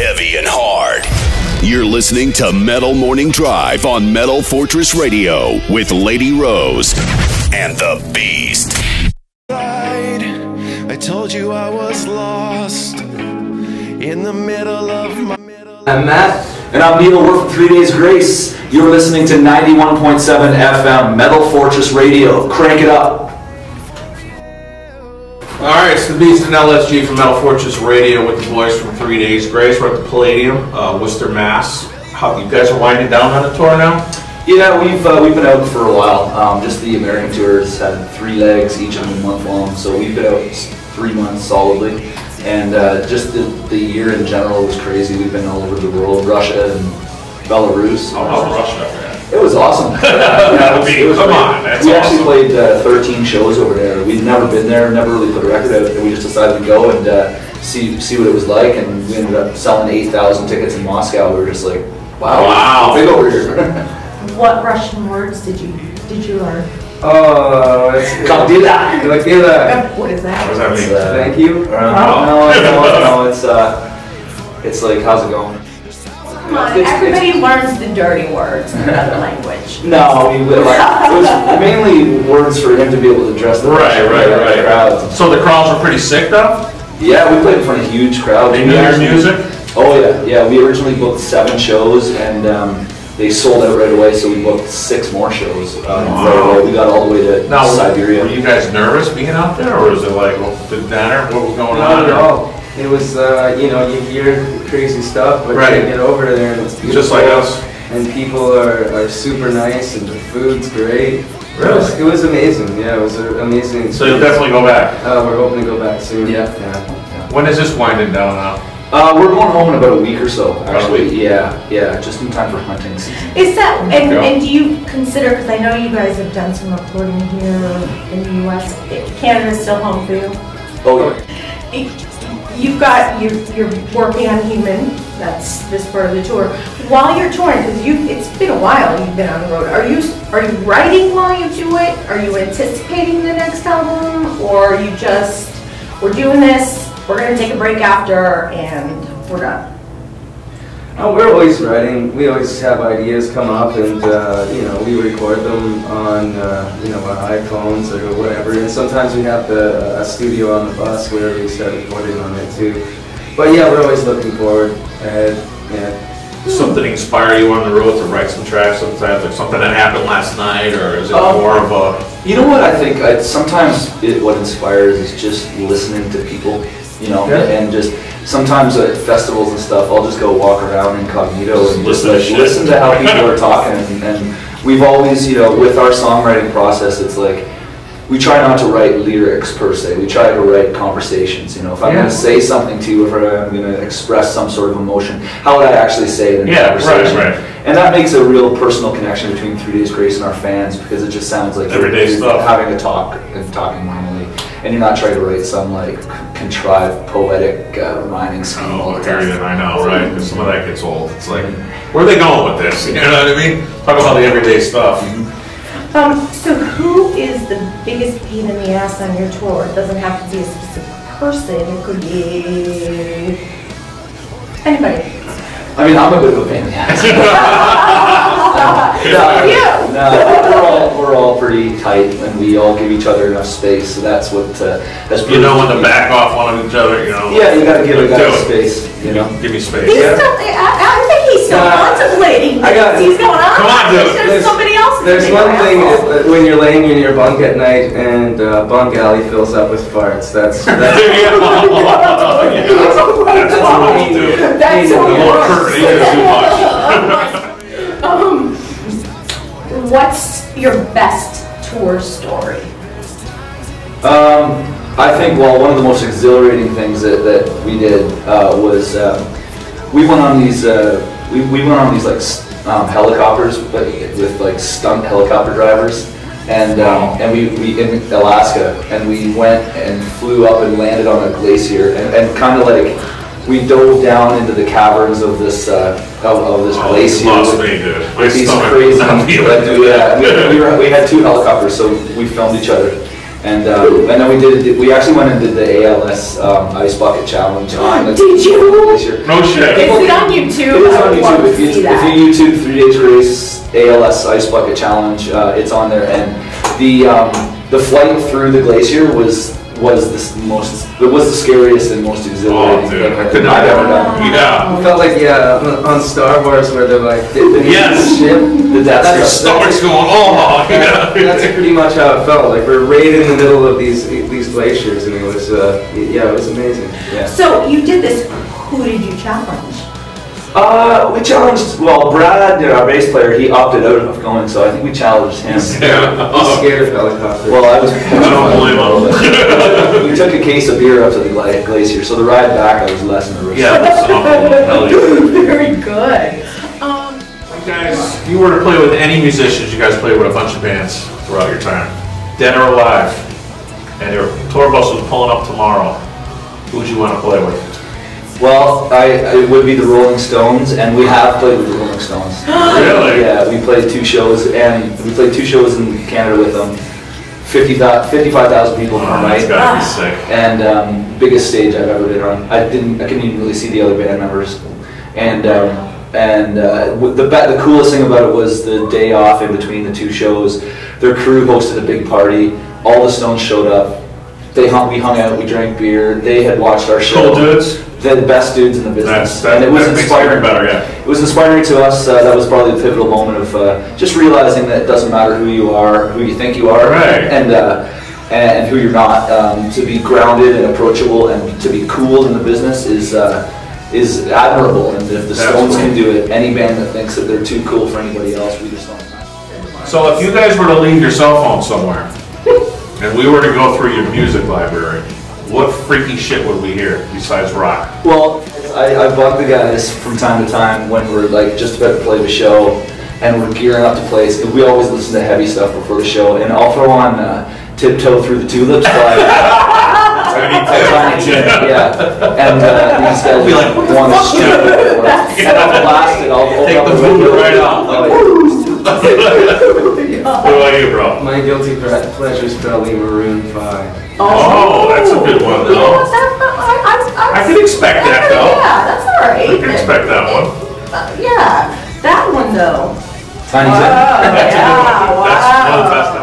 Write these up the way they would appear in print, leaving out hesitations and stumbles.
heavy and hard. You're listening to Metal Morning Drive on Metal Fortress Radio with Lady Rose and the Beast. I told you I was lost in the middle of my... I'm Matt. And I'm Neil. We're from 3 Days Grace. You're listening to 91.7 FM, Metal Fortress Radio. Crank it up. Alright, it's the Beast and LSG from Metal Fortress Radio with the boys from 3 Days Grace. We're at the Palladium, Worcester, Mass. How, you guys are winding down on the tour now? Yeah, we've been out for a while. Just the American tours had 3 legs, each of them a month long. So we've been out 3 months solidly. And just the year in general was crazy. We've been all over the world, Russia and Belarus. Oh, how's Russia, man? It was awesome. Come on, that's we awesome. actually played 13 shows over there. We'd never been there, never really put a record out, and we just decided to go and see what it was like, and we ended up selling 8,000 tickets in Moscow. We were just like, wow. Big over here. What Russian words did you learn? Oh, it's what is that? What does that What does that mean? Thank you. No, it's like, how's it going? Come on, everybody learns the dirty words in another language. No, it was mainly words for him to be able to address the Right. crowds. So the crowds were pretty sick, though? Yeah, we played in front of huge crowds. They knew your music? Oh yeah. We originally booked 7 shows, and they sold out right away. So we booked 6 more shows. Right away. We got all the way to Siberia. Were you guys nervous being out there, or was it like, well, did matter what was going on? Not at all. It was, you hear crazy stuff, but you get over there and it's beautiful. Just like us. And people are super nice, and the food's great. Really? It was amazing. Yeah, it was an amazing experience. So you'll definitely go back? We're hoping to go back soon. Yeah. When is this winding down now? We're going home in about a week or so, actually. Yeah, just in time for hunting season. Is that, and do you consider, because I know you guys have done some recording here in the U.S., Canada's still home for you? Oh, yeah. You're working on Human, that's this part of the tour. While you're touring, because it's been a while you've been on the road, are you writing while you do it? Are you anticipating the next album? Or are you just, we're doing this, we're going to take a break after, and we're done? We're always writing. We always have ideas come up, and we record them on our iPhones or whatever. And sometimes we have a studio on the bus where we start recording on it too. But yeah, we're always looking forward ahead. Yeah. Does something inspire you on the road to write some tracks sometimes, like something that happened last night, or is it more of a... You know what I think? Sometimes what inspires is just listening to people, and just sometimes at festivals and stuff, I'll just go walk around incognito and just listen to how people are talking. And we've always, with our songwriting process, it's like, we try not to write lyrics per se. We try to write conversations. If I'm going to say something to you, if I'm going to express some sort of emotion, how would I actually say it in a conversation? Right. And that makes a real personal connection between 3 Days Grace and our fans, because it just sounds like everyday stuff, having a talk and talking normally, and you're not trying to write some like contrived poetic rhyming scheme all the time. I know, right? Because some of that gets old. It's like, where are they going with this? You know what I mean? Talk about the everyday stuff. So who is the biggest pain in the ass on your tour? It doesn't have to be a specific person. It could be anybody. I mean, I'm a bit of a pain in the ass. We're all pretty tight, and we all give each other enough space. So that's what that's. When to back off one of each other, Yeah, you got to give a guy space. Give me space. I think he's still contemplating. He's going on. Come on, dude. There's somebody else. There's one thing when you're laying in your bunk at night and bunk alley fills up with farts. That's what we'll do. That's what's your best tour story? I think, one of the most exhilarating things that we did was we went on these helicopters, but with like stunt helicopter drivers, and we in Alaska, and we went and flew up and landed on a glacier, and kind of like we dove down into the caverns of this glacier with these crazy. We had 2 helicopters, so we filmed each other. And then we actually went and did the ALS Ice Bucket Challenge on the Did you? glacier. No shit. Is it on YouTube? It is on I would love YouTube. to see that. If you YouTube 3 Days Grace ALS Ice Bucket Challenge, it's on there. And the flight through the glacier was the scariest and most exhilarating thing I've ever done. Yeah. It felt like on Star Wars where they're like the ship. The Death Star. Stomach's going, oh, yeah. That's pretty much how it felt. Like we're right in the middle of these glaciers, and it was it was amazing. Yeah. So you did this. Who did you challenge? We challenged, Brad, our bass player, he opted out of going, so I think we challenged him. He's scared of helicopters. Well, I was. I don't blame him. We took a case of beer up to the glacier, so the ride back I was less nervous. Yeah, that's awful. Very good. Guys, if you were to play with any musicians, you guys played with a bunch of bands throughout your time, dead or alive, and your tour bus was pulling up tomorrow, who would you want to play with? Well, it would be the Rolling Stones, and we have played with the Rolling Stones. Really? Yeah, we played 2 shows, and we played 2 shows in Canada with them. 55,000 people in one night. That's gotta be sick. And biggest stage I've ever been on. I couldn't even really see the other band members. And the coolest thing about it was the day off in between the 2 shows. Their crew hosted a big party. All the Stones showed up. We hung out. We drank beer. They had watched our show. Cool dudes. They're the best dudes in the business. And it was that inspiring. Better, yeah. It was inspiring to us. That was probably the pivotal moment of just realizing that it doesn't matter who you are, who you think you are, right. and who you're not. To be grounded and approachable and to be cool in the business is admirable. And if the Stones can do it, any band that thinks that they're too cool for anybody else, we just don't. So if you guys were to leave your cell phone somewhere, and we were to go through your music library, what freaky shit would we hear besides rock? Well, I bug the guys from time to time when we're like just about to play the show and we're gearing up to play. We always listen to heavy stuff before the show, and I'll throw on "Tiptoe Through the Tulips" by Tiny Tim. Yeah, and these guys be like, want to shoot it. I'll blast it. I'll take the boom right off. What about you, bro? My guilty pleasure is probably Maroon 5. Oh, that's a good one, though. I can expect that, though. Yeah, that's all right. I can expect that one. Yeah, that one though. Tiny Tim. That's a good one. Wow. That's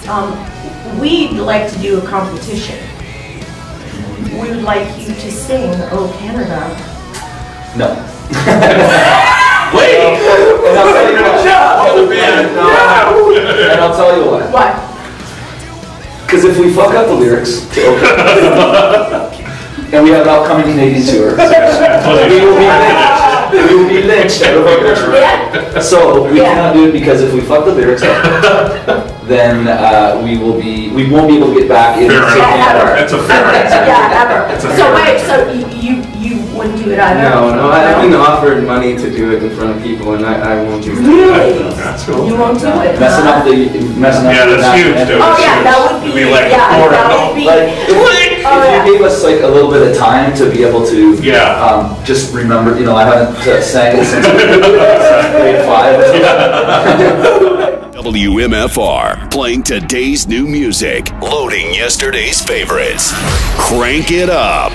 fantastic. We'd like to do a competition. We would like you to sing "Oh Canada." No. Wait! And I'll tell you why. And I'll tell you why. What? Because if we fuck up the lyrics to and we have an upcoming Canadian tour, we will be lynched out of our country. Yeah. So we cannot do it, because if we fuck the lyrics up, then we won't be able to get back into Canada. That's a fair answer. Yeah, ever. So So wait, so you wouldn't do it either? No, I've been offered money to do it in front of people, and I won't do it. Really? That's cool. You won't do it? messing huh? up Yeah, the that's huge, dude. Oh That's yeah, huge. that would be. It'd be like, yeah, or that no. would be. Like, if yeah. you gave us like a little bit of time to be able to Yeah. just remember, I haven't sang it since grade 5. WMFR, playing today's new music, loading yesterday's favorites. Crank it up.